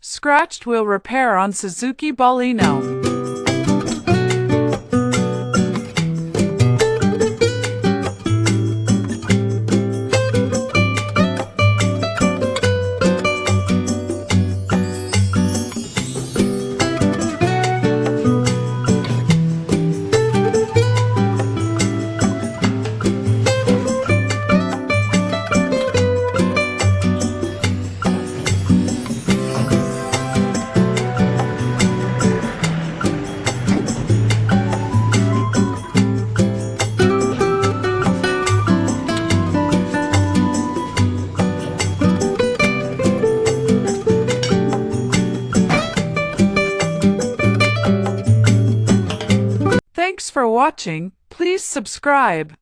Scratched wheel repair on Suzuki Baleno. Thanks for watching. Please subscribe.